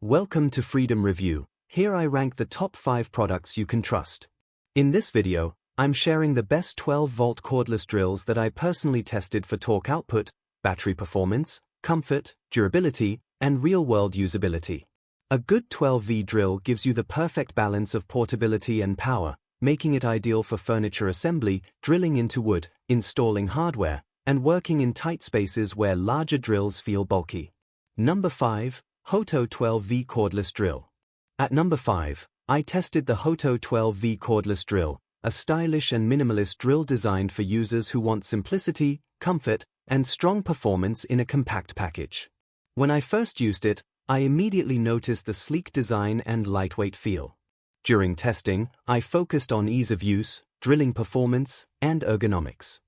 Welcome to Freedom Review. Here I rank the top 5 products you can trust. In this video, I'm sharing the best 12-volt cordless drills that I personally tested for torque output, battery performance, comfort, durability, and real-world usability. A good 12V drill gives you the perfect balance of portability and power, making it ideal for furniture assembly, drilling into wood, installing hardware, and working in tight spaces where larger drills feel bulky. Number 5. HOTO 12V Cordless Drill. At number 5, I tested the HOTO 12V Cordless Drill, a stylish and minimalist drill designed for users who want simplicity, comfort, and strong performance in a compact package. When I first used it, I immediately noticed the sleek design and lightweight feel. During testing, I focused on ease of use, drilling performance, and ergonomics.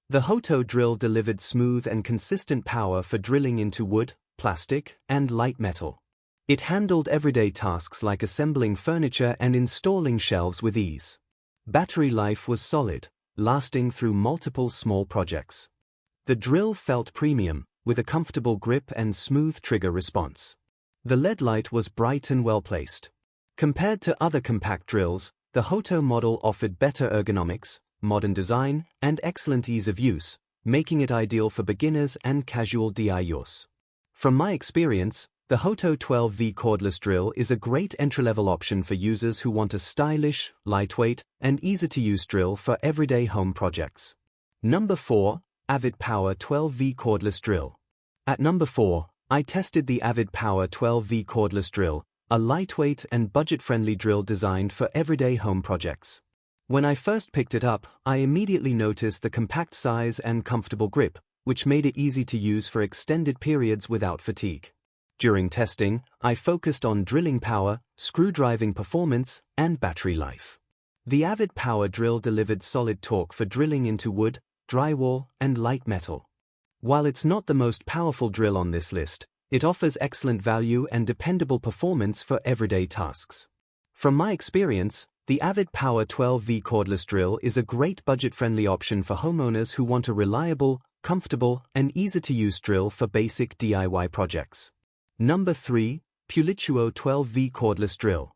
The HOTO drill delivered smooth and consistent power for drilling into wood, plastic, and light metal. It handled everyday tasks like assembling furniture and installing shelves with ease. Battery life was solid, lasting through multiple small projects. The drill felt premium, with a comfortable grip and smooth trigger response. The LED light was bright and well placed. Compared to other compact drills, the HOTO model offered better ergonomics, modern design, and excellent ease of use, making it ideal for beginners and casual DIY use. From my experience, the HOTO 12V cordless drill is a great entry-level option for users who want a stylish, lightweight, and easy-to-use drill for everyday home projects. Number 4. AVID Power 12V Cordless Drill. At number 4, I tested the AVID Power 12V Cordless Drill, a lightweight and budget-friendly drill designed for everyday home projects. When I first picked it up, I immediately noticed the compact size and comfortable grip, which made it easy to use for extended periods without fatigue. During testing, I focused on drilling power, screw-driving performance, and battery life. The AVID Power drill delivered solid torque for drilling into wood, drywall, and light metal. While it's not the most powerful drill on this list, it offers excellent value and dependable performance for everyday tasks. From my experience, the AVID Power 12V cordless drill is a great budget-friendly option for homeowners who want a reliable, comfortable, and easy-to-use drill for basic DIY projects. Number 3. PULITUO 12V Cordless Drill.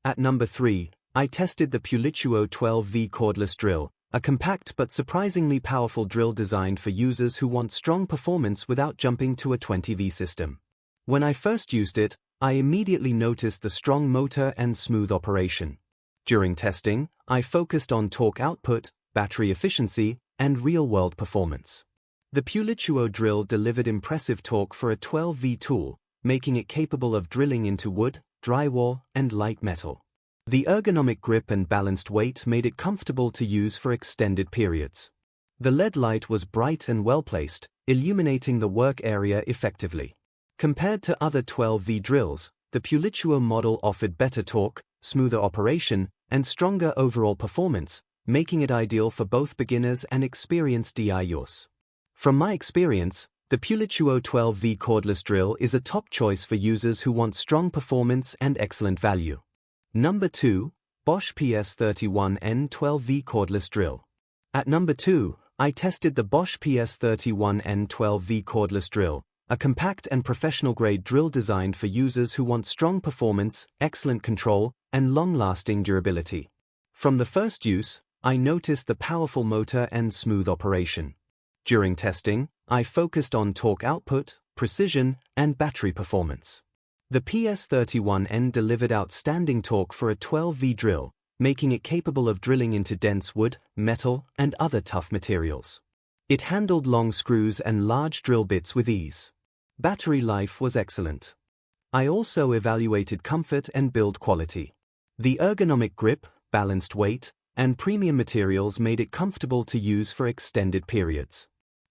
At number 3, I tested the PULITUO 12V Cordless Drill, a compact but surprisingly powerful drill designed for users who want strong performance without jumping to a 20V system. When I first used it, I immediately noticed the strong motor and smooth operation. During testing, I focused on torque output, battery efficiency, and real-world performance. The PULITUO drill delivered impressive torque for a 12V tool, making it capable of drilling into wood, drywall, and light metal. The ergonomic grip and balanced weight made it comfortable to use for extended periods. The LED light was bright and well placed, illuminating the work area effectively. Compared to other 12V drills, the PULITUO model offered better torque, smoother operation, and stronger overall performance, making it ideal for both beginners and experienced DIY use. From my experience, the PULITUO 12V cordless drill is a top choice for users who want strong performance and excellent value. Number 2. Bosch PS31N 12V Cordless Drill. At number 2, I tested the Bosch PS31N 12V Cordless Drill, a compact and professional-grade drill designed for users who want strong performance, excellent control, and long-lasting durability. From the first use, I noticed the powerful motor and smooth operation. During testing, I focused on torque output, precision, and battery performance. The PS31N delivered outstanding torque for a 12V drill, making it capable of drilling into dense wood, metal, and other tough materials. It handled long screws and large drill bits with ease. Battery life was excellent. I also evaluated comfort and build quality. The ergonomic grip, balanced weight, and premium materials made it comfortable to use for extended periods.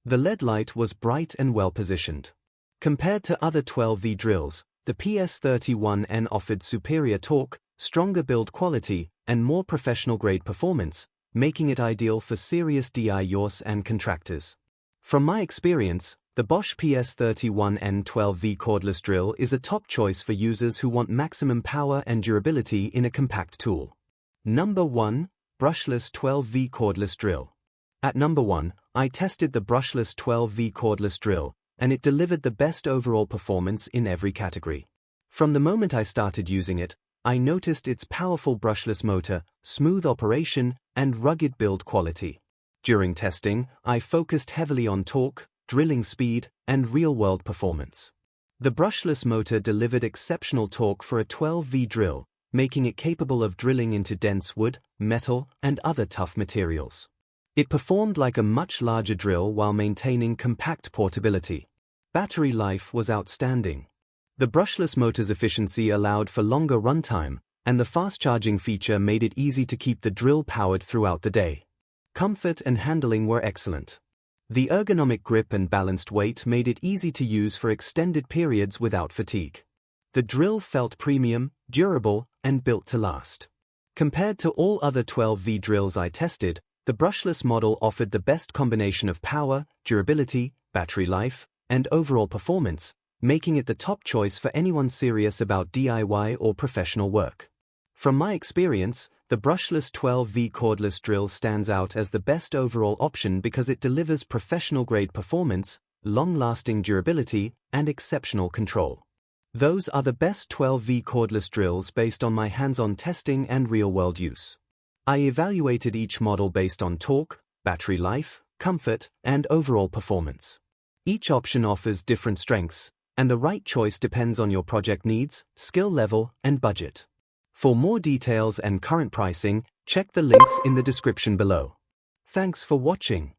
The LED light was bright and well positioned. Compared to other 12V drills, the PS31N offered superior torque, stronger build quality, and more professional-grade performance, making it ideal for serious DIY use and contractors. From my experience, the Bosch PS31N 12V cordless drill is a top choice for users who want maximum power and durability in a compact tool. Number 1. Brushless 12V Cordless Drill. At number 1, I tested the Brushless 12V Cordless Drill, and it delivered the best overall performance in every category. From the moment I started using it, I noticed its powerful brushless motor, smooth operation, and rugged build quality. During testing, I focused heavily on torque, drilling speed, and real-world performance. The brushless motor delivered exceptional torque for a 12V drill, making it capable of drilling into dense wood, metal, and other tough materials. It performed like a much larger drill while maintaining compact portability. Battery life was outstanding. The brushless motor's efficiency allowed for longer runtime, and the fast charging feature made it easy to keep the drill powered throughout the day. Comfort and handling were excellent. The ergonomic grip and balanced weight made it easy to use for extended periods without fatigue. The drill felt premium, durable, and built to last. Compared to all other 12V drills I tested, the brushless model offered the best combination of power, durability, battery life, and overall performance, making it the top choice for anyone serious about DIY or professional work. From my experience, the brushless 12V cordless drill stands out as the best overall option because it delivers professional-grade performance, long-lasting durability, and exceptional control. Those are the best 12V cordless drills based on my hands-on testing and real-world use. I evaluated each model based on torque, battery life, comfort, and overall performance. Each option offers different strengths, and the right choice depends on your project needs, skill level, and budget. For more details and current pricing, check the links in the description below. Thanks for watching.